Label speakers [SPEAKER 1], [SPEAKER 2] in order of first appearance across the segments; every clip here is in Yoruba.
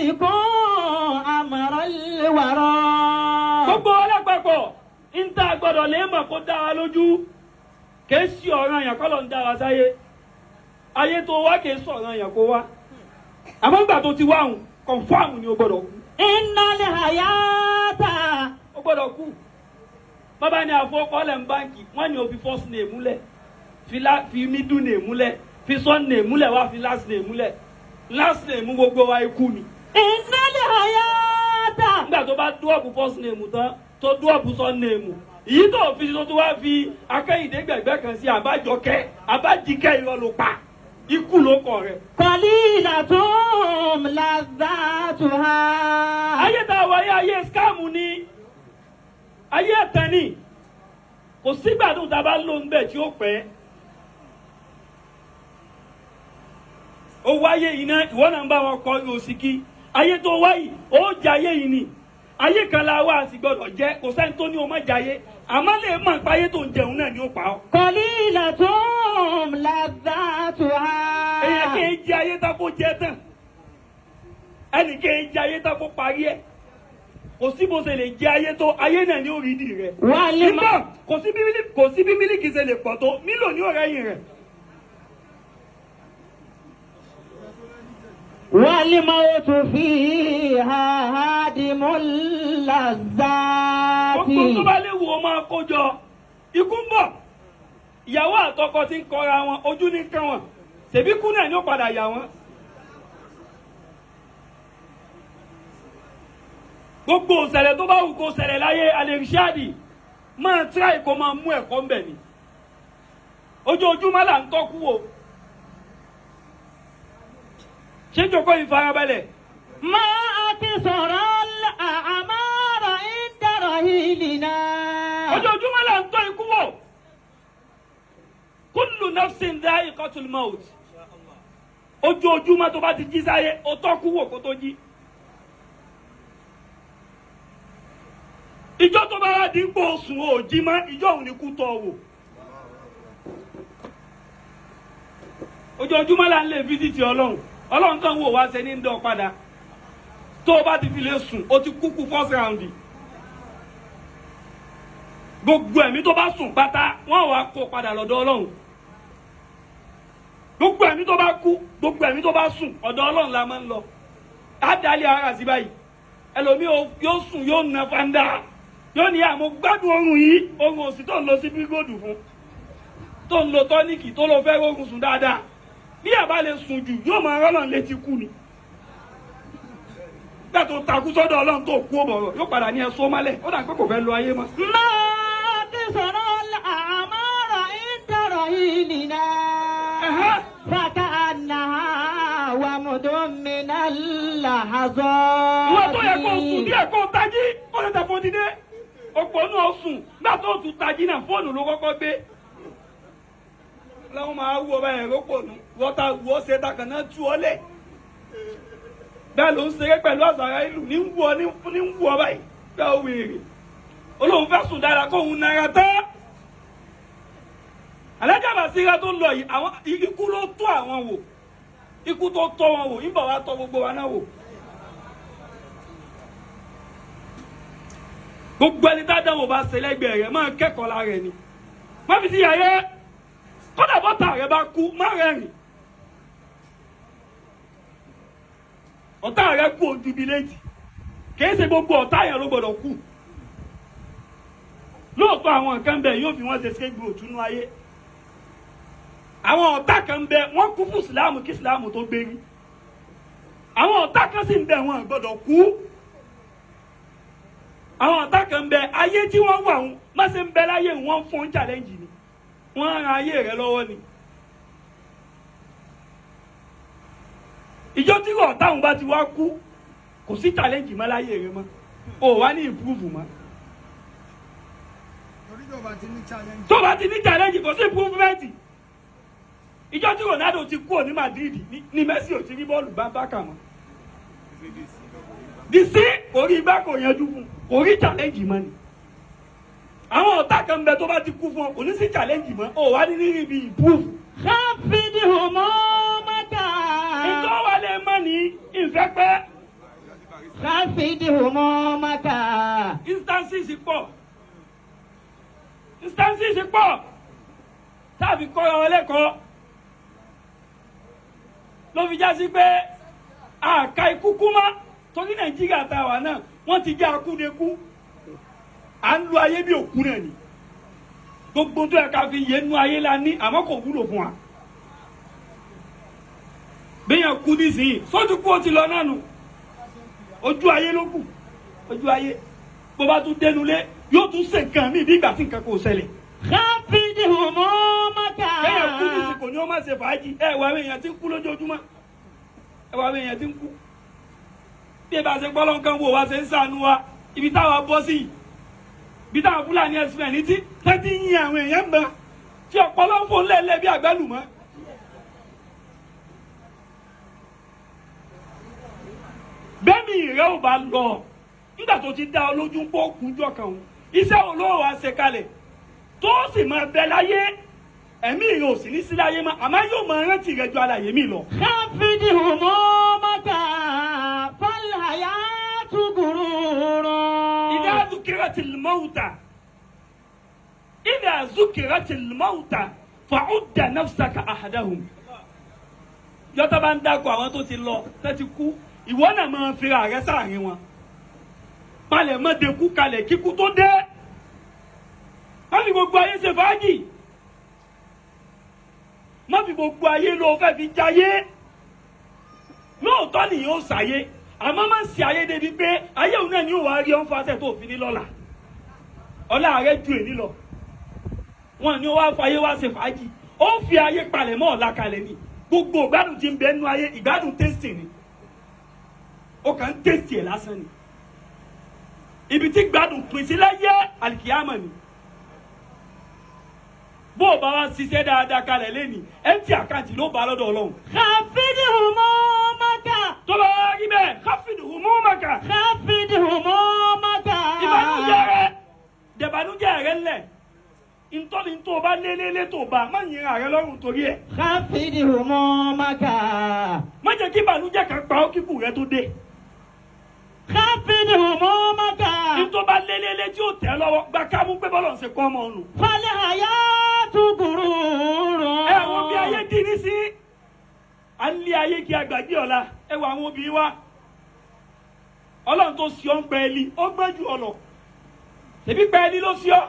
[SPEAKER 1] malikun amral wara.
[SPEAKER 2] Gbogbo alápapọ̀ ń ta gbọ́dọ̀ lè mọ̀ kó dá wa lójú kìí sí ọ̀ràn yẹn kọ́ ló ń dá wa sáyé ayé tó wá kìí sọ̀ràn yẹn kó wá àmọ́ nígbà tó ti wá hùn kọ̀ǹfàmù ni o gbọ́dọ̀ kú.
[SPEAKER 1] Innal hayata.
[SPEAKER 2] O gbọ́dọ̀ kú. Bàbá ní àfọwọ́kọ́lẹ̀ ń báńkì wọ́n ní o fi first name múlẹ̀ fi middle name múlẹ̀ fi son name múlẹ̀ wá fi last name múlẹ̀ last name gbogbo wa ikú ni.
[SPEAKER 1] Innal hayata.
[SPEAKER 2] Nígbà tó bá dúọ̀bù first name tán tó dúọ̀bù son name èyí tó fi tó wá fi akẹ́yìndé gbẹ̀gbẹ́ kan sí àbájọkẹ́ àbájíkẹ́ irọ́ ló pa ikú ló kọ̀ rẹ̀.
[SPEAKER 1] Qalilatum lazzatuha.
[SPEAKER 2] Ayé tá a wáyé ayé skáàmù ni ayé ẹ̀tàn ni kò sígbàdùn tá a bá lò ń bẹ̀ tí ó pẹ́. Ó wáyé yìí náà ìwọ náà ń bá wọn kọ òsìkí ayé tó wáyé ó jẹ ayé yìí ni ayé kan la wá sí gbọ́dọ̀ jẹ kò sẹ́ni tó ní o má jayé àmọ́ lè mọ̀ pé ayé tó ń jẹun náà ni ó pa ọ́.
[SPEAKER 1] Qalilatum lazzatuha.
[SPEAKER 2] Èyàn kì í jẹ ayé tá kó jẹ tán ẹnì kì í jẹ ayé tá kó parí ẹ̀ kò sí bó ṣe lè jẹ ayé tó ayé náà ni ó rí di rẹ̀. nígbà kò sí bí mílíkì ṣe lè pọ̀ tó mílò ní ọ̀rẹ́ yìí rẹ̀.
[SPEAKER 1] Wal mautu fiha hadimul lazzati.
[SPEAKER 2] Gbogbo tó bá léwu o máa kó jọ ikú ń bọ̀ ìyàwó àtọkọ tí ń kọra wọn ojú ní kán wọn ṣèbí kú náà ni ó padà yà wọn. Gbogbo òṣèlè tó bá wù kó ṣẹlẹ̀ láyé alẹ́rìṣáàdì máa tíráì kó máa mú ẹ̀kọ́ ń bẹ̀ ni ojoojúmọ́ là ń tọ́kú o. Ṣé jòkó ìfarabalẹ̀?
[SPEAKER 1] Ma ti sọ̀rọ̀ àmàrà ìdárọ̀ ìlìnà.
[SPEAKER 2] Ojoojúmọ́ là ń tọ́ ikú wò. Kullu nafsin dha'iqatul maut. Ojoojúmọ́ tó bá ti jí sáyé o tọ́kú wò kó tó jí. Ìjọ́ tó bá wá dípò sùn ò jí mọ́ ìjọ́ òun ni kú tọ́ wò. Ojoojúmọ́ là ń lè fíṣítì Ọlọ́run. Ọlọ́run kan wò wá ṣe ní ń dán padà tó o bá ti fi lè sùn o ti kúkú first round. Gbogbo ẹ̀mí tó bá sùn pátá wọ́n wá kó padà lọ́dọ̀ Ọlọ́run. Gbogbo ẹ̀mí tó bá kú gbogbo ẹ̀mí tó bá sùn ọ̀dọ̀ Ọlọ́run la máa ń lọ. Á dalẹ̀ ara sí báyìí ẹlòmíì yóò sùn yóò nà fanda yóò ní àmọ́ gbádùn oorun yìí oorun òsì tó ń lọ sí bígòdù fún tó ń lo tọ́níkì tó lọ fẹ́ oorun sùn dáadáa. Bí àbá lè sùn jù yóò máa rọ́nà létí kú ni. Gbà tó takú sọ́dọ̀ Ọlọ́run tó kú ọ̀bọ̀rọ̀ yóò padà ní ẹ̀sọ́ mọ́lẹ̀ ó dà pé kò fẹ́ lo ayé mọ́.
[SPEAKER 1] Ma ti sọ̀rọ̀ àmàrà ìdárọ̀ ìlìnà. Fata annaha wa mudumminal lahazati.
[SPEAKER 2] Ìwọ tó yẹ kó sùn díẹ̀ kó tají ó lè tẹ̀fọ́ dídé. Ọ̀pọ̀ náà sùn gbà tó tún tají náà fóònù ló kọ́kọ́ gbé. Láwọn máa wú ọba ẹ̀rọ pọ̀ nù wọ́ta wọ́ ṣe takàn náà tú ọ lẹ̀. Bẹ́ẹ̀ ló ń ṣeré pẹ̀lú àṣàrà ìlú ní ń wú ọ báyìí bẹ́ẹ̀ ó wèrè. Olóhùn fẹ́ sùn dára kó òun náírà tán. Alájà Bàsírá tó lọ yìí àwọn ikú ló tó àwọn wò ikú tó tọ́ wọn wò ìbọ̀ wá tọ́ gbogbo wa náà wò. Gbogbo ẹni tá a dánwò bá ṣe lẹ́gbẹ̀ẹ́ rẹ̀ máa kẹ́kọ̀ọ́ lára ẹ̀ ni. Má fi sí yàrá kódà bọ́tà rẹ bá kú má rẹ́rìn ọ̀tá rẹ kú ojubiléètì kìí ṣe gbogbo ọ̀tá yẹn ló gbọdọ̀ kú lóòótọ́ àwọn nǹkan bẹ yóò fi wọ́n ṣe ṣégbé òtúnú ayé àwọn ọ̀tá kan bẹ wọ́n kú fún ìsìláàmù kí ìsìláàmù tó gbérí àwọn ọ̀tá kan sì ń bẹ wọn gbọdọ̀ kú àwọn ọ̀tá kan bẹ ayé tí wọ́n wà wọn má ṣe ń bẹ láyé wọn fún challenge ni wọ́n ran ayé rẹ lọ́wọ́ ni. Ìjọ tí ọ̀tá òun bá ti wá kú kò sí challenge mọ́ láyé rẹ mọ́ o wá ní improve mọ́. Tó bá ti ní challenge kò sí improvement. Ìjọ tí Ronaldo ti kú ní Madrid ní Messi ò ti rí bọ́ọ̀lù bá kà mọ́. Dìsí orí igbá kò yanjú fún kò rí challenge mọ́ ni. Àwọn ọ̀tá kan bẹ tó bá ti kú fún ọ kò ní sí challenge mọ́ o wá ní rí bí improve.
[SPEAKER 1] Káfíńdì homo mọ́tà.
[SPEAKER 2] Ìtọ́ wa lè mọ́ ní ìfẹ́ pẹ́
[SPEAKER 1] خفض همومك
[SPEAKER 2] instances pọ̀ tàbí kọ́ra wọn lẹ́kọ̀ọ́ ló fi já sí pé àka ikú kú mọ́ torí Nàìjíríà tá a wà náà wọ́n ti jẹ́ akúdekú à ń lu ayé bí òkú náà ni gbogbo tó yẹ ká fi yé nu ayé la ní àmọ́ kò wúlò fún wa bẹ́yẹn kú nísìnyí sójú kú ó ti lọ náà nù ojú ayé ló kù ojú ayé bó bá tún dénúlé yóò tún ṣe nǹkan mí bí ìgbà tí nǹkan kò ṣẹlẹ̀.
[SPEAKER 1] خفض همومك
[SPEAKER 2] bẹ́yẹn kú nísìnyí kò ní ó má ṣe fàájì ẹ wà àwọn èèyàn tí ń kú lójoojúmọ́ ẹ wà àwọn èèyàn tí ń kú bí ẹ bá ṣe gbọ́ lọ́nkàn wò wá ṣe ń ṣàánú wa ibi táwa bọ́ sí ibi táwọn Fúlàní ẹ̀sìn ní tí tẹ́tí yin àwọn èèyàn ń bẹ tí ọpọlọ ń fò lẹ́lẹ́ bí àgbálùmọ́. bẹ́ẹ̀ni ìrẹ́ ò bá lọ nígbà tó ti dá ọ lójú ń pọ̀ kúnjọ kan o iṣẹ́ olóòwò àṣekalẹ̀ tó sì máa bẹ láyé ẹ̀mí ìrẹ́ ò sì ní sí láyé mọ́ àmọ́ yóò máa rántí rẹ̀ ju àlàyé mi lọ.
[SPEAKER 1] خفض همومك فالحياة غرور
[SPEAKER 2] إذا ذكرت الموتى فعد نفسك أحدهم yọtọ bá ń dákọ àwọn tó ti lọ tó ti kú ìwọ náà máa fi ààrẹ sáàrin wọn palẹ̀ mọ́ de kú kalẹ̀ kíkú tó dé má fi gbogbo ayé ṣe fàájì má fi gbogbo ayé lọ fẹ́ fi jayé lóòótọ́ nìyẹn ó ṣàyé àmọ́ má ṣe ayé débi pé ayé òun náà ni ó wà rí ọ́n fàṣẹ tó fi ní lọ́la ọlá rẹ ju èní lọ wọn ni ó wá fàyè wá ṣe fàájì ó fi ayé palẹ̀ mọ́ ọ̀la kalẹ̀ ni gbogbo ìgbádùn tí ń bẹ nínú ayé ìgbádùn tẹ́sítì ni ó kàn ń tẹ́sítì ẹ̀ lásán ni ibi tí gbádùn pín sí láyé àlìkìyámà ni bó o bá wá ṣiṣẹ́ dáadáa kalẹ̀ lẹ́ni empty àkáǹtì ló bá lọ́dọ̀ Ọlọ́run.
[SPEAKER 1] خفض همومك
[SPEAKER 2] tó bá wá rí bẹ́ẹ̀ خفض همومك.
[SPEAKER 1] خفض همومك
[SPEAKER 2] ìbànújẹ́ rẹ dẹ̀bànújẹ́ rẹ ńlẹ̀ ntọ́ni tó o bá lélẹ́lẹ́ tó o bá má yin ààrẹ lọ́rùn torí ẹ̀.
[SPEAKER 1] خفض همومك
[SPEAKER 2] má jẹ́ kí ìbànújẹ́ kan pa ọ́ kíkù rẹ tó dé.
[SPEAKER 1] خفض همومك
[SPEAKER 2] ntọ́ bá lélẹ́lẹ́ tí ó tẹ̀ lọ́wọ́ gba kámú pé bọ́lọ̀ ṣe kọ́ ọmọ ọ̀nù.
[SPEAKER 1] فالحياة غرور
[SPEAKER 2] ẹ wo bí ayé di ní sí à ń lé ayé kí agbàgbé ọ̀la ẹ wo àwọn obìnrin wa Ọlọ́run tó sí ọ́ ń pẹ́ ẹlí ó gbọ́n ju ọ̀nà tẹ̀bí pẹ́ ẹlí ló sí ọ́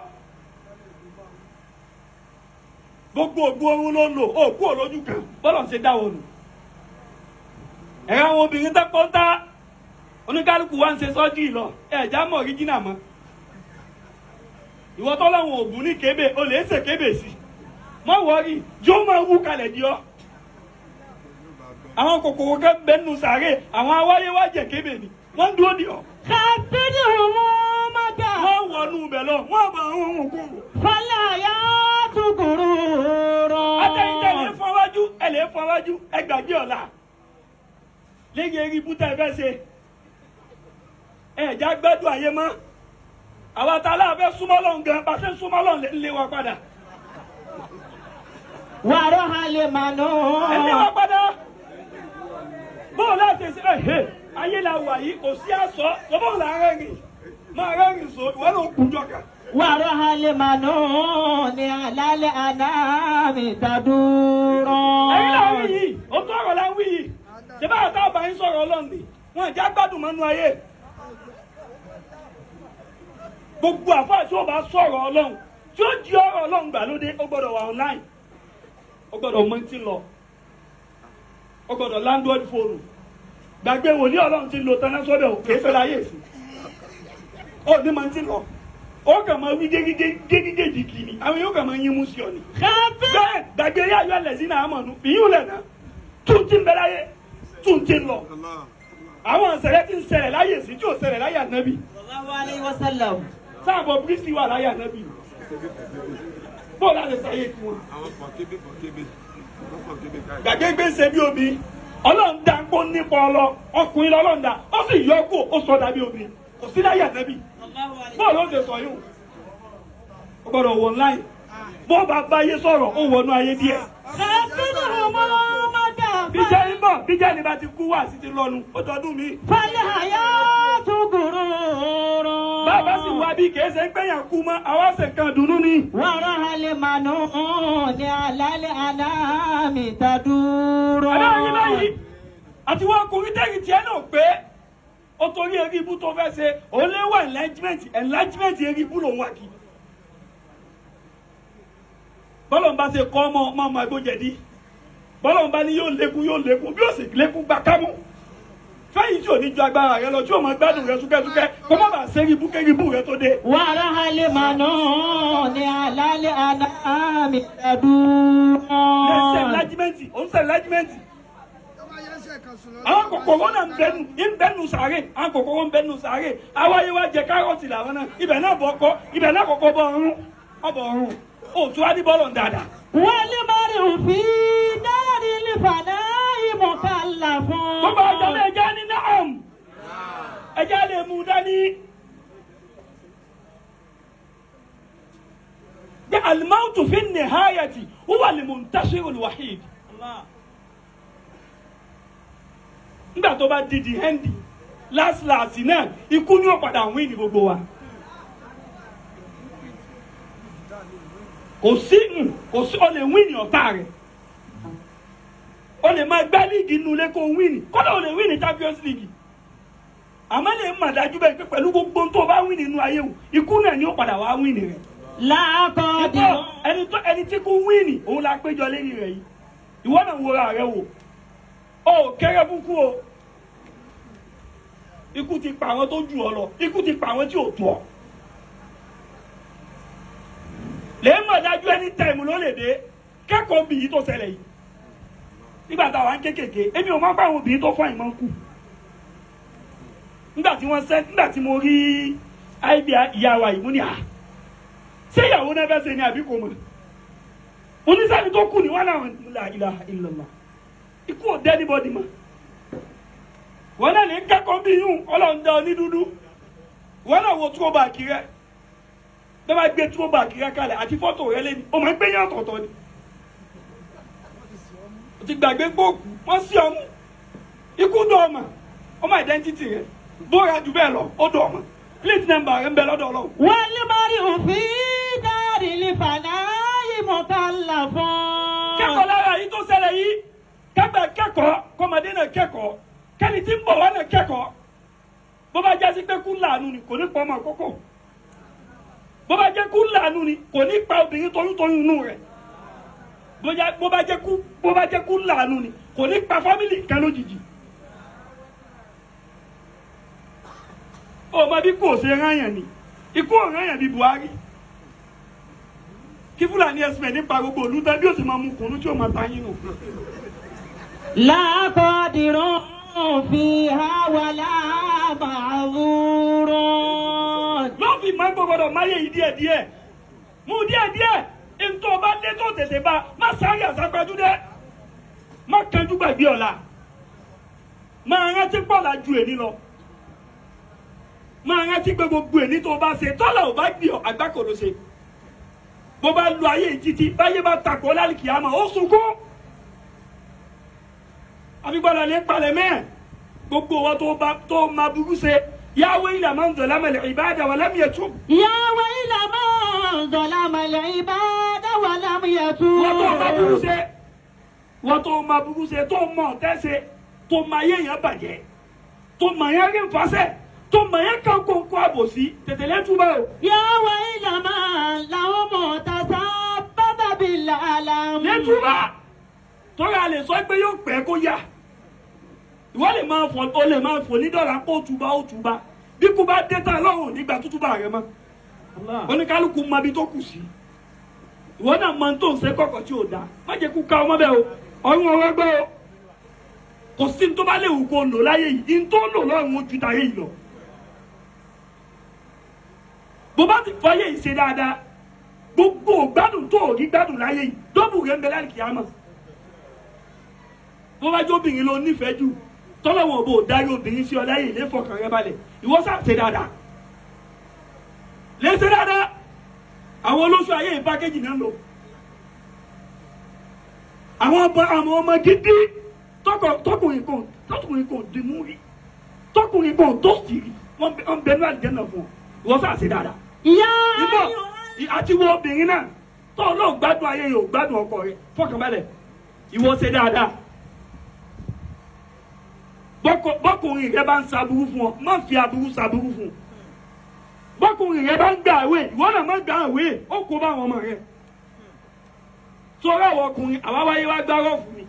[SPEAKER 2] gbogbo ògbó ohun ló lò ó kú òlójú kan bọ́lọ̀ ṣe dáwọ́ nù ẹ̀rọ àwọn obìnrin tó pọ́ńtà oníkálukú wa ń ṣe sọ́jú ìlọ ẹ̀já mọ̀ ọ̀ríjínà mọ́ ìwọ tọ́lọ́wọ̀n ògùn ní kébè o lè ṣe kébè sí mọ́ wọ́rí yóò máa wú kalẹ̀ di ọ́ àwọn kòkòrò kan bẹ́nu sàárè àwọn awáyé wá jẹ kébè ni wọ́n ń dúró di ọ́.
[SPEAKER 1] خفض همومك
[SPEAKER 2] wọ́n wọnú ibẹ̀ lọ wọ́n bá ń hùn kúrò.
[SPEAKER 1] فالحياة غرور
[SPEAKER 2] àtẹ̀yìntẹ̀ lè fọwájú ẹ lè fọwájú ẹ gbàgbé ọ̀la léyìn eré ibùdó ẹ fẹ́ ṣe ẹ̀já gbẹ́dùn ayé mọ́ àwa tá a láàfẹ́ súnmọ́ lọ́n gan bá ṣe ń súnmọ́ lọ́n lé wa padà.
[SPEAKER 1] وروح المنون
[SPEAKER 2] ẹ lé wa padà bóun láti ṣe ẹ̀hẹ́ ayé la wà yìí kò sí àṣọ bóun là ń rẹ́rìn máa rẹ́rìn sọ ìwọ náà kú jọkà.
[SPEAKER 1] وروح المنون على الأنام تدور
[SPEAKER 2] ẹ̀yin là ń wí yìí ó tó ọ̀rọ̀ là ń wí yìí ṣé báyà tá a bá yín sọ̀rọ̀ ọlọ́run ni wọn ìjà gbádùn mọ́nú ayé gbogbo àfáà tí ó bá sọ̀rọ̀ ọlọ́run tí ó jí ọ̀rọ̀ ọlọ́run gbà lóde ó gbọ́dọ̀ wà online ó gbọ́dọ̀ mọ ti lọ ó gbọ́dọ̀ landlord phone gbàgbé wòlíì ọlọ́run ti lo tán sọ́dọ̀ òkè fẹ́ láyé sí ó ní mọ ti lọ ó kàn máa wí gégégé jìkì ni àwọn yóò kàn máa yín mú sí ọ ni bẹ́ẹ̀ gbàgbé yá yọ ẹlẹ́sìn náà mọ̀ nù ìyún lẹ̀ náà tún ti ń bẹ láyé tún ti ń lọ àwọn ìṣẹ̀lẹ̀ ti ń ṣẹlẹ̀ láyé sí tí ò ṣẹlẹ̀ láyé ànábì
[SPEAKER 1] sallallahu alaihi wasallam
[SPEAKER 2] sáàbọ̀ bírísì wà láyé ànábì bóòlù àti sáyé kí wọn. gbàgbé gbèsè bí omi ọlọ́run dá ń kó nípa ọlọ ọkùnrin lọ́lọ́run dá ó sì yọ kó ó sọ dàbí omi kò sí láyé ànábì bóòlù ó ṣe sọ yóò ó gbọ́dọ̀ wọ̀ láyé bó bá báyé sọ̀rọ̀ ó wọnú ayé díẹ̀.
[SPEAKER 1] خفض همومك
[SPEAKER 2] bíjẹ́ ń bọ̀ bíjẹ́ ni bá ti kú wá sí ti lọ́nu ó tọdún mi.
[SPEAKER 1] Fal-hayatu gururun.
[SPEAKER 2] bàbá sì wá bí kìí ṣe ń gbẹ̀yàn kú mọ́ àwa ṣe kan dùnú ni.
[SPEAKER 1] Warahal manuni alal anami taduru.
[SPEAKER 2] adáyé báyìí àti wọn ọkùnrin tẹ́yìn tiẹ̀ náà pé ó torí eré ibú tó fẹ́ ṣe òun lè wà enlargement eré ibú lòun wà kí. bọ́lọ̀ ń bá ṣe kọ́ ọmọ ẹgbẹ́ jẹ̀dí bọ́lọ̀ ń bá ní yóò lékún bí ó sì lékún gba kámú fẹ́yìn tí ò ní ju agbára rẹ lọ tí ò mọ gbádùn rẹ súkẹ́súkẹ́ kó má bàa ṣe ibú kéribú rẹ tó dé.
[SPEAKER 1] Warahal manuni alal anami taduru.
[SPEAKER 2] lẹ́sẹ̀ enlargement àwọn kòkòrò náà ń bẹnu sàárè àwọn kòkòrò ń bẹnu sàárè àwáyé wa jẹ kárọ̀tì làwọn náà ibẹ̀ náà kọ́kọ́ bọ̀ ọ̀run òtún adébọ́lọ̀ dáadáa.
[SPEAKER 1] Wal-mar'u fi daril fana'i mukallafun.
[SPEAKER 2] gbogbo ọjọ́ náà ẹja ní naam ẹja lè mú dání. bí al-mawtu fi an-nihayati huwa al-muntashiru al-wahid. nígbà tó bá di di hẹ́ndì láàsì náà ikú ní ọ̀padà wíìn ní gbogbo wa. kò sí o lè wíìn ọ̀tá rẹ̀ o lè máa gbá líìgì inú ilé kó wíìn kọ́dọ̀ o lè wíìn Champions League àmọ́ lè mà dájú bẹ́ẹ̀ pé pẹ̀lú gbogbo tó bá wíìn nínú ayé wò ikú náà ní ọ̀padà wá wíìn rẹ̀.
[SPEAKER 1] Lákọ̀ọ́dì.
[SPEAKER 2] ẹni tí kú wíìn òun la péjọ lẹ́yìn rẹ̀ yìí ìwọ náà wọra rẹ wò ó kéré fúnkú o ikú ti pa àwọn tó jù ọ lọ ikú ti pa àwọn tí ò tó ọ lè mọ̀ dájú ẹni tẹ̀mù ló lè dé kẹ́kọ̀ọ́ bìyí tó ṣẹlẹ̀ yìí nígbà táwa ń kékèké èmi ò máa ń pa àwọn obìnrin tó fún àìmọ́ kù nígbà tí mo rí ibi ìyá wa yìí mo ní à ṣé ìyàwó náà fẹ́ ṣe ni àbí kò mọ̀ oníṣẹ́ni tó kù ní wọn náà la ilaha illallah ikú ò dẹ́ anybody mọ́ wọn náà lè kẹ́kọ̀ọ́ bí yún ọlọ́run dá ọ ní dúdú wọn náà wo throwback rẹ bẹ́ẹ̀ bá gbé throwback rẹ kalẹ̀ àti fọ́tò rẹ lẹ́nu o máa ń gbé yàn tọ̀tọ̀ ni o ti gbàgbé gbòòkù wọ́n sí ọmú ikú dọ̀ ọmọ identity rẹ bóra jù bẹ́ẹ̀ lọ ó dọ̀ ọmọ plate number rẹ ń bẹ lọ́dọ̀ ọlọ́run.
[SPEAKER 1] Wal-mar'u fi daril fana'i mukallafun.
[SPEAKER 2] kẹ́kọ̀ọ́ lára yìí tó ṣẹlẹ̀ yìí kẹ́kọ̀ọ́ kọ́mọdé náà kẹ́kọ̀ọ́ kẹ́ni tí ń bọ̀ wá náà kẹ́kọ̀ọ́ bó bá jẹ́ sí pé kú láàánú ni kò ní pa ọmọ àkókò bó bá jẹ́ kú láàánú ni kò ní pa obìnrin toyúntoyún inú rẹ̀ bó bá jẹ́ kú láàánú ni kò ní pa fámìlì kan lójijì. ọmọ bí kò ṣe ráyàn ni ikú ò ráyàn bí Buhari kí Fúlàní ẹsẹ̀ nípa gbogbo olùtẹ́ bí ó sì máa mú kùnú tí ó máa ta yín nù.
[SPEAKER 1] Lákọ̀ọ́dìrún fiha wala ma'zurun.
[SPEAKER 2] ló fi máa ń gbọ́dọ̀ máyé yìí díẹ̀díẹ̀ mú díẹ̀díẹ̀ ntọ́ bá dé tó tètè bá má sáré àsápajúdé má kanjú gbàgbé ọ̀la máa rántí pọ̀lá ju èní lọ máa rántí pé gbogbo èní tó bá ṣe tọ́lá ò bá gbé ọ àgbákò ló ṣe bó bá lu ayé títí báyé bá takò lálùkì àmọ́ ó sunkún àfigbọ́dọ̀ lè palẹ̀ mẹ́ẹ̀ gbogbo wa tó máa burú ṣe ya wayla man zalama al-ibada wa lam yatub.
[SPEAKER 1] Ya wayla man zalama al-ibada wa lam yatub.
[SPEAKER 2] wọ́n tó máa burú ṣe tó mọ̀ tẹ́sẹ̀ tó máa yé èèyàn bàjẹ́ tó máa yẹn rí nfàṣẹ́ tó máa yẹn kàn kónkó àbòsí tètè lẹ́túbà o.
[SPEAKER 1] Ya wayla man lahu mutasabbaba bil alam.
[SPEAKER 2] lẹ́túbà tọ́ra lè sọ pé yóò pẹ́ kó yá ìwọ lè máa fò ní dọ́là kó ó túbà bí kú bá dé tán lọ́rùn nígbà tútúbà rẹ mọ́ oníkálukú mọ ibi tó kù sí ìwọ náà mọ tó ń ṣe kọ̀kọ̀ tí ò dáa má jẹ́ kú ká ọmọ bẹ́ẹ̀ o ọ̀run ọ̀rọ̀ gbọ́ o kò sí ní tó bá lè wù kó lò láyé yìí ní tó lò lọ́rùn ojú táyé yìí lọ bó bá ti fọyé yìí ṣe dáadáa gbogbo gbádùn tó rí gbádùn láyé yìí dọ́bù rẹ̀ ń bẹ láì kíámà bó bá jó obìnrin ló nífẹ̀ẹ́ jù tọ́lọ́wọ́ bò darí obìnrin sí ọ láyé ilé fọkàn rẹ balẹ̀ ìwọ sá ṣe dáadáa lè ṣe dáadáa àwọn olóṣù ayé ìpákéjì náà lò àwọn ọmọ gidi tọkùnrin kan dì mú rí tọkùnrin kan tó sì rí wọn bẹnu àlìjẹ́nà fún ọ wọ́n sà sí dáadáa. Àti wo obìnrin náà tó ọlọ́run gbádùn ayé yóò gbádùn ọkọ rẹ fọkànbalẹ̀ ìwọ ṣe dáadáa. Bọ́kùnrin rẹ bá ń ṣaburú fún ọ má fi aburú ṣaburú fún ọ. Bọ́kùnrin rẹ bá ń gbà àwé ìwọ náà má gbà àwé ó kó bá àwọn ọmọ rẹ. Sọ̀rọ̀ àwọn ọkùnrin àwa wáyé wá gbárọ̀ fún mi.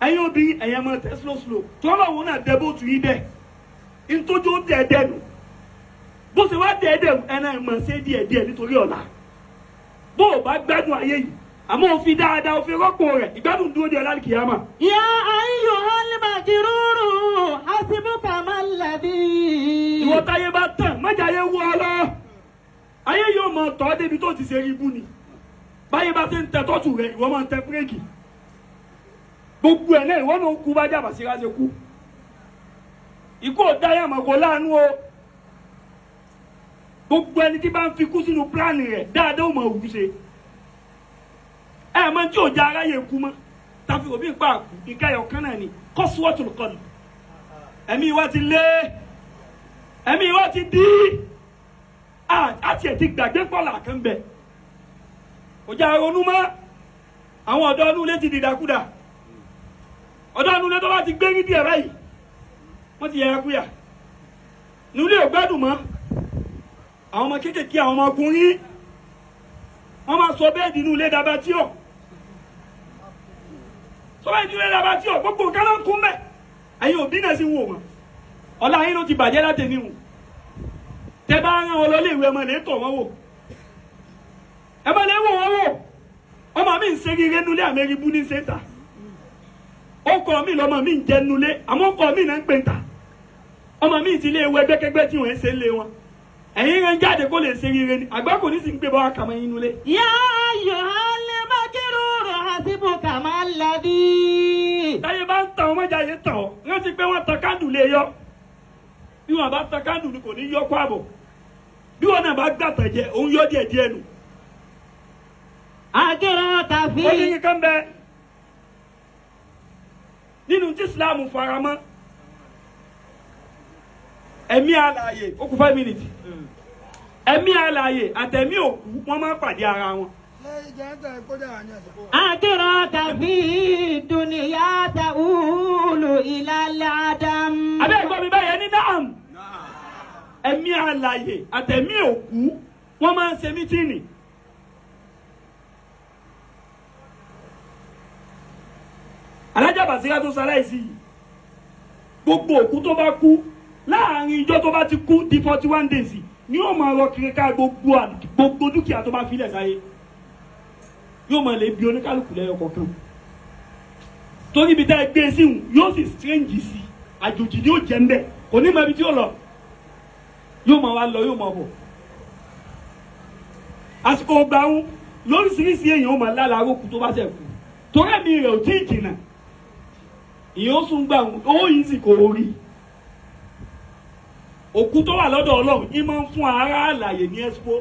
[SPEAKER 2] Ẹ̀yin obìnrin ẹ̀yẹ mọ tẹ́ slow tọ́lọ̀ òun náà dẹ́ bó tu yí dẹ̀. Ntójú ó dẹ̀ dẹ̀ nù. Bó ṣe wá dẹ̀ dẹ̀ ẹ̀nà ìmọ̀ ṣe díẹ̀ nítorí ọ̀la. Bó o bá gbádùn ayé yìí àmọ́ òfin dáadáa òfin rọ́pò rẹ̀ ìgbádùn dúró di ọ̀la kìyàmá.
[SPEAKER 1] Ya ayyuhal magruru hasibuka malladhi.
[SPEAKER 2] Ìwọ táyé bá tàn májà ayé wọ ọ lọ. Ayé yóò mọ tọ́ débi tó ti ṣe rí ibú ni. Báyé bá ṣe ń tẹ tọ́tù rẹ̀ ìwọ máa ń tẹ bírèkì. Gbogbo ẹ̀ náà ìwọ náà kú bá jà bàṣírà ṣe kú. Ikú ò dá yàmọ̀ kó láàánú o. Gbogbo ẹni tí bá ń fi kú sínú pílánì rẹ̀ dáadáa ó mọ̀ òwú ṣe. Ẹ mọ tí ò já aráyè kú mọ́ tàbí òbí pa àkú ìkẹyọ̀ kan náà ni qaswatul qalb. Ẹ̀mí wa ti lé ẹ̀mí wa ti dí àti ẹ̀ ti gbàgbé pọ̀lá kan bẹ̀. Ọjà ronú mọ́ àwọn ọ̀dọ́ ọdún lé ti dìdàkudà ọ̀dọ́ ọdún lé tó bá ti gbé rí díẹ̀ báyìí wọ́n ti yẹra kúyà nílé ò gbádùn mọ́ àwọn ọmọ kéékèèké àwọn ọmọkùnrin wọ́n máa sọ bẹ́ẹ̀dì inú ilé dabatíọ̀ sọ bẹ́ẹ̀dì inú ilé dabatíọ̀ gbogbo nǹkan náà kún mẹ́ ẹ̀yin òbí náà sì wò wọ́n ọ̀la yín ló ti bàjẹ́ látẹ̀mí wò tẹ́ bá rán wọn lọ lé ìwé ọmọ lè tọ̀ wọ́n wò ẹ bá lè wò wọ́n wò ọmọ mi ń ṣe rire nulẹ̀ àmẹ́rí bú ní sẹ́ńtà ọkọ mi lọmọ mi ń jẹ nulẹ̀ àmọ́ ọkọ mi náà ń pè ń ta ọmọ mi ti lé ewu ẹgbẹ́kẹgbẹ́ tí wọ́n ń ṣe lé wọn ẹ̀yin rẹ̀ ń jáde kó lè ṣe rire ni àgbà kò ní sì ń gbé bọ́ àkàmọ́ yín nulẹ̀.
[SPEAKER 1] Ya ayyuhal magruru hasibuka malladhi.
[SPEAKER 2] táyé bá ń tàn ọmọ jáde tàn ọ́ rántí pé wọ́n tan kándù lè yọ bí wọ́n bá tan kándù ni kò ní yọ kó àbọ̀ bí wọ́n náà bá gbàtàn jẹ òun yọ díẹ̀ nù.
[SPEAKER 1] Agẹ́rọ̀ tàbí.
[SPEAKER 2] ó ní kíkan bẹ nínú tí Islam faramọ́ ẹ̀mí alààyè ó kù 5 minutes ẹ̀mí alààyè àtẹ̀mí òkú wọ́n máa pàdé ara wọn.
[SPEAKER 1] Agẹ́rọ̀ tàbí dunya ta'ulu ila al-adam.
[SPEAKER 2] abẹ́ ẹ̀gbọ́n mi báyẹn ní náàm ẹ̀mí alààyè àtẹ̀mí òkú wọ́n máa ń ṣe mítìnì. Alájà Bàsírá tó ṣaláìsí yìí gbogbo òkú tó bá kú láàrin ìjọ tó bá ti kú di 41 days ni yóò máa rọ kiri ká gbogbo dúkìá tó bá filẹ̀ sáyé yóò máa lè bi oníkálukú lẹ́yọ kọ̀ọ̀kan torí ibi tá ẹ gbé sí ìhùn yóò sì strange sí àjòjì ni yóò jẹ́ ńbẹ̀ kò ní mọ ibi tí yóò lọ yóò máa wá lọ yóò máa bọ̀ àsìkò gbàùn lóríṣiríṣi èèyàn ó máa lálàá rókù tó bá ṣẹ̀ kú torí ẹ̀mí rẹ̀ ò tí ì jìnnà ìyẹn ó sún gbà owó yìí sì kò rí òkú tó wà lọ́dọ̀ Ọlọ́run ní máa ń fún ara àlàyé ní expo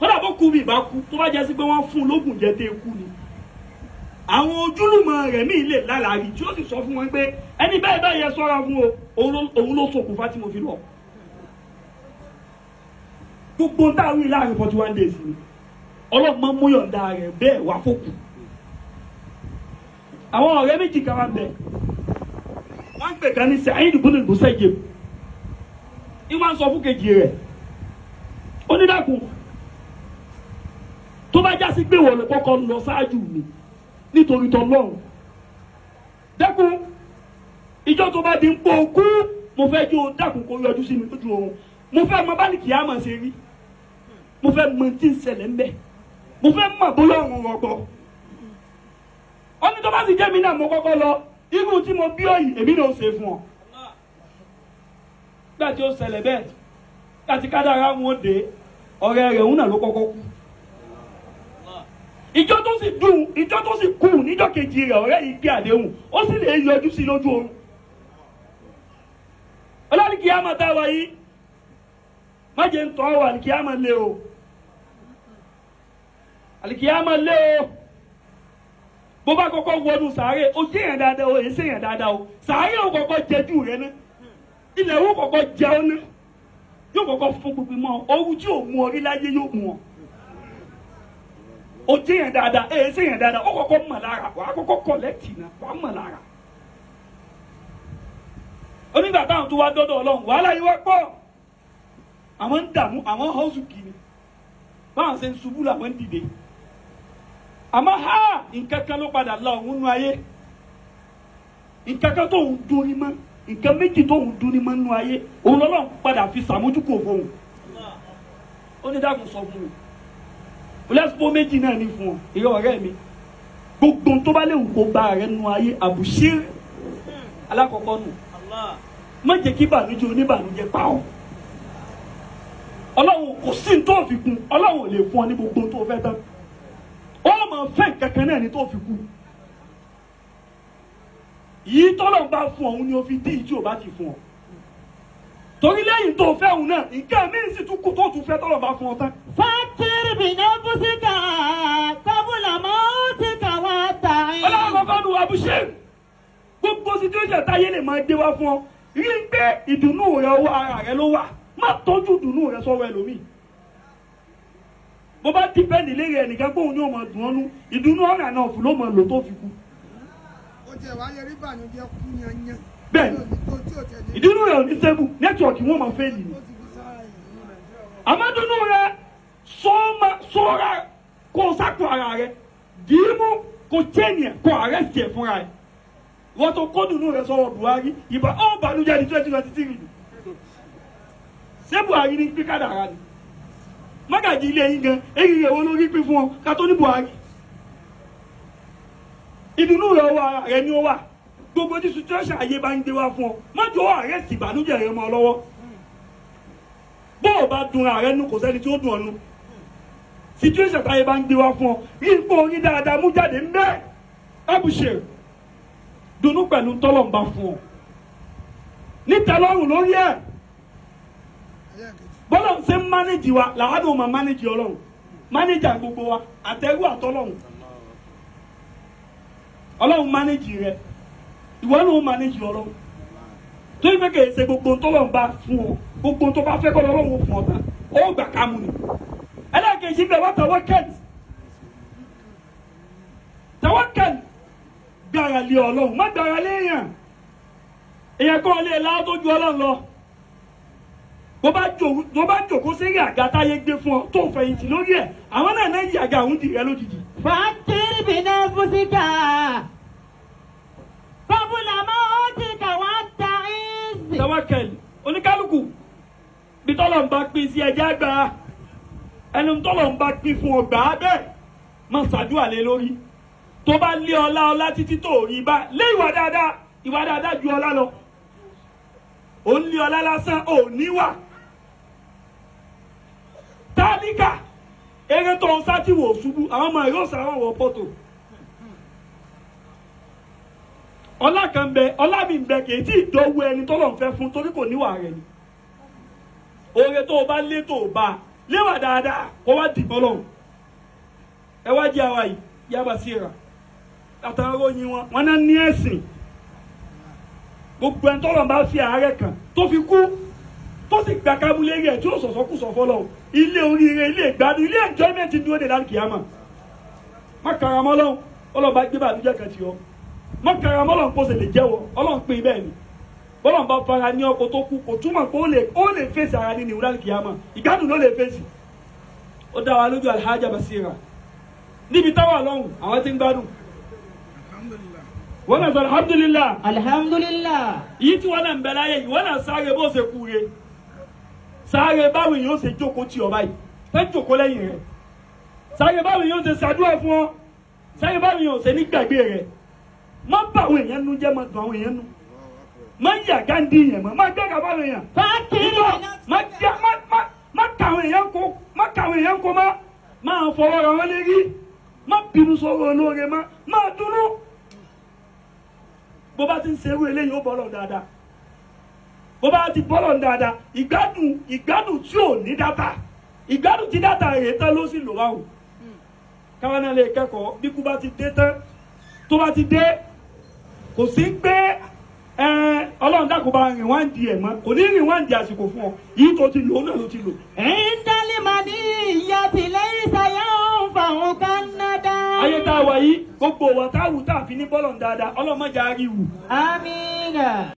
[SPEAKER 2] kódà bó kú bí ìbá kú tó bá jẹ́ sí pé wọ́n fún un lóògùn jẹ́ dé kú ni àwọn ojúlùmọ̀ rẹ̀ míì lè lálàárí tí ó sì sọ fún wọn pé ẹni bẹ́ẹ̀ bẹ́ẹ̀ yẹ sọ́ra fún o òun ló ṣokùnfà tí mo fi lọ gbogbo táwọn láàrin 41 days ni ọlọ́gbọ́n múyọ̀ǹda rẹ̀ bẹ́ẹ̀ wá fòkù àwọn ọ̀rẹ́ méjì kan wá bẹ̀ wọ́n ń pè kan ní Sa'id ibn al-Musayyib ìwọ́n sọ fún kejì rẹ̀ onídàkùn tó bá jásí pé wọ́n lè kọ́kọ́ lọ ṣáájú mi nítorí tọ́lọ́run dẹ́kun ìjọ tó bá di ń pọ̀ òkú mo fẹ́ jó dákun kó yọjú sí mi lójú oorun mo fẹ́ mọ báni kìí àmọ̀ ṣe rí mo fẹ́ mọ tí ń ṣẹlẹ̀ ń bẹ̀ mo fẹ́ mọ̀ bóyá ọ̀run rọgbọ ọdún tó bá sì jẹ́ mi náà mo kọ́kọ́ lọ irú tí mo bí ọ̀yìn èmi náà ṣe fún ọ gbà tí ó ṣẹlẹ̀ bẹ́ẹ̀ láti kádàrá wọn dé ọ̀rẹ́ rẹ̀ òun náà ló kọ́kọ́ kú ìjọ tó sì dùn ìjọ tó sì kú níjọ́ kejì rẹ̀ ọ̀rẹ́ yìí gbé àdéhùn ó sì lè yọjú sí lójú oorun ọlọ́run kìí àmọ̀ tá a wà yìí má jẹ́ ń tọ́ wà kìí àmọ̀ lé o àlìkìí àmọ̀ lé o bó bá kọ́kọ́ wọnú sàárè ó jẹ́ yẹn dáadáa ó èsè yẹn dáadáa o sàárè ó kọ́kọ́ jẹjú rẹ ná ilẹ̀ ó kọ́kọ́ jẹ ọ́ ná yóò kọ́kọ́ fún gbogbo mọ́ owó tí ò mú ọ rí láyé yóò mú ọ ó jẹ́ yẹn dáadáa èsè yẹn dáadáa ó kọ́kọ́ mọ̀ lára wà á kọ́kọ́ kọ̀lẹ́tì náà wà á mọ̀ lára onígbà táwọn tó wá dọ́dọ̀ ọlọ́run wàhálà yìí wá pọ̀ àwọn ń dààmú àwọn họ́ọ̀sù kìíní báwọn ṣe ń ṣubú làwọn ń dìde àmọ́ ha nǹkan kan ló padà la òun nú ayé nǹkan kan tó ń dúnni mọ́ nǹkan méjì tó ń dúnni mọ́ nú ayé òun lọ́lọ́run padà fi sàmójúkò fóun ó ní dákun sọ fún un olùsọ́pọ̀ méjì náà ní fún ọ ìyá ọ̀rẹ́ mi gbogbo tó bá léwu kó bá rẹ nú ayé àbùṣírí alákọ̀ọ́kọ́ nù má jẹ́ kí ìbànújẹ́ oníbànújẹ́ pa ọ́ ọlọ́run kò sí ní tó fi kún ọlọ́run ò lè fún ọ ní gbogbo tó fẹ́ tán ó máa fẹ́ kankan náà ní tó fi kú yìí tọ́lọ̀ bá fún ọ̀hún ni ó fi dín ìjì ò bá ti fún ọ torí lẹ́yìn tó fẹ́ òun náà nǹkan míì sì tún kú tó tún fẹ́ tọ́lọ̀ bá fún ọ tán.
[SPEAKER 1] fàkìrì bìnà bùsíkà kábùlà mọ́tìkà wà tàyín.
[SPEAKER 2] ọlọ́run kọ́kọ́ nu abúṣe gbogbo situation táyé lè máa dé wá fún ọ rí i pé ìdùnnú rẹ ọwọ́ ara rẹ ló wà má tọ́jú ìdùnnú rẹ sọ́wọ́ ẹlòmíì bó bá ti bẹ́ẹ̀ nílé rẹ nìkan gbóhùn ní ọmọ dùn ọ́nú ìdùnnú ọ̀rà náà fún ló mọ lò tó fi kú.
[SPEAKER 3] ó jẹ́ wáyé rí bànújẹ́ kú yanyan.
[SPEAKER 2] bẹ́ẹ̀ ìdùnnú rẹ ò ní sẹ́bù nẹ́tíwọ̀kì wọn máa fẹ́ lì ní. àmọ́ ìdùnnú rẹ sọ́ra kó o sápò ara rẹ dìímú kó chẹ́ẹ̀nì kó àrẹ́sì ẹ̀ fúnra ẹ̀ wọ́n tó kó dùnnú rẹ sọ́wọ́ Buhari ìbá ọ̀ bànújẹ́ ní 2023 ṣé Buhari ní pí kádàrá ni mágàjì ilé yín gan èyí rẹ̀ wọ́n lórí pín fún ọ ká tó ní Buhari ìdùnnú rẹ̀ ọwọ́ ara rẹ̀ ni ó wà gbogbo tí situation ayé bá ń gbé wá fún ọ mọ́jọ́ ààrẹ sì ìbànújẹ́ rẹ̀ mọ́ ọ lọ́wọ́ bó o bá dun ààrẹ nu kò sẹ́ni tí ó dùn ọ́nu situation ayé bá ń gbé wá fún ọ rí ipò orí dáadáa mú jáde ń bẹ́ẹ̀ abuṣe dùnnú pẹ̀lú tọ́lọ̀ ń bá fún ọ níta lọ́rùn lórí ẹ̀ bọ́lá ṣe ń mánéjì wa làwọn ò máa mánéjì ọlọ́run mánéjà gbogbo wa àtẹ̀rù àtọ́lọ́run ọlọ́run mánéjì rẹ ìwọ náà ó mánéjì ọlọ́run tó yẹ kí ẹ ṣe gbogbo tọ́lọ́run bá fún ọ gbogbo tó bá fẹ́ kọ́ lọ́rùn fún ọ tán ó gbà ká mú ni ẹlẹ́ẹ̀kejì bẹ̀ wá tawakkal gbára lé ọlọ́run má gbára lé èèyàn kọ́ lé láwọn tó ju ọlọ́run lọ bó bá jòkó sí àga táyé gbé fún ọ tó fẹ̀yìntì lórí ẹ̀ àwọn náà yí àga òun dìrẹ́ lójijì.
[SPEAKER 1] fàkìrì bìnà bùsíkà kábùlà mọ́tìkà wà tàyín.
[SPEAKER 2] tawakkal oníkálukú bí tọ́lọ̀ ń bá pín sí ẹja gbà ẹni tọ́lọ̀ ń bá pín fún ọgbà abẹ́ máa ṣàdúrà lé lórí tó bá lé ọlá títí tó rí bá lé ìwà dáadáa ju ọlá lọ ò ń lé ọlá lásán ò níwà tálíkà eré tó ń sátì wò ṣubú àwọn ọmọ yóò sàrán wọ pọ́tò ọlá kan bẹ ọlá mi bẹ kì í tí ì dọ́wọ́ ẹni tọ́lọ̀ ń fẹ́ fún torí kò níwà rẹ̀ ni oore tó o bá lé tó o bá léwà dáadáa kó wá dìbọn lọ́hùn ẹ wá jẹ́ àwa yìí yaba síra àtàwọn oyin wọn náà ní ẹ̀sìn gbogbo ẹni tọ́lọ̀ bá fi àárẹ̀ kan tó fi kú tó sì gba kábúlé rẹ̀ tí ó sọ̀sọ́ kù sọ̀fọ́ lọ ilé oríire ilé ìgbádùn ilé enjoyment dúró de láti kìámà má karamọ́ lọ́hùn ọlọ́ba gbé bàbújẹ́ kan ti ọ má karamọ́ lọ́hùn kó sì lè jẹ́wọ́ ọlọ́run pín bẹ́ẹ̀ ni bọ́lọ̀ bá fara ní ọkọ̀ tó kú kò túmọ̀ pé ó lè fèsì ara ní ìwúrà kìámà ìgbádùn ló lè fèsì ó dá wa lójú Alhaja Basira níbi táwa lọ́hùn àwọn tí ń gbádùn wọ́n náà sọ alhamdulillah
[SPEAKER 1] alhamdulillah
[SPEAKER 2] yìí tí wọ́n náà ń bẹ láyé yìí wọ́n náà sáré bó ṣe kú re sáré báwo yóò ṣe jókòó tì ọ báyìí fẹ́ jókòó lẹ́yìn rẹ̀ sáré báwo yóò ṣe ṣàdúrà fún ọ sáré báwo yóò ṣe ní gbàgbé rẹ̀ má bá àwọn èèyàn nu jẹ́ má dùn àwọn èèyàn nu má yà gándí yẹn mọ́ má gbẹ́gà báwọn èèyàn má kàwọn èèyàn kó má fọwọ́ ra wọn lérí má bínú sọ̀rọ̀ olóore má dúró bó bá ti ń ṣerú eléyìí ó bọ́lọ̀ dáadáa bó bá ti bọ́lọ̀ dáadáa ìgbádùn tí ò ní dátà ìgbádùn tí dátà rèé tán ló sì lò wá o káwọn náà lè kẹ́kọ̀ọ́ bí kú bá ti dé tán tó bá ti dé kò sí pé ọlọ́run dákun bá rìn wá ń di ẹ̀ mọ́ kò ní rìn wá ń di àsìkò fún ọ yìí tó ti lò ó náà ló ti lò.
[SPEAKER 1] ìdálẹ́mọ̀dé ìyàtìlẹ́ ìsàyà ń fa òun kánádà.
[SPEAKER 2] ayé tá a wà yìí gbogbo wa tá a wù tá a fi ní bọ́lọ̀ dáadáa ọlọ́run má jẹ́ á rí wù.
[SPEAKER 1] àmín.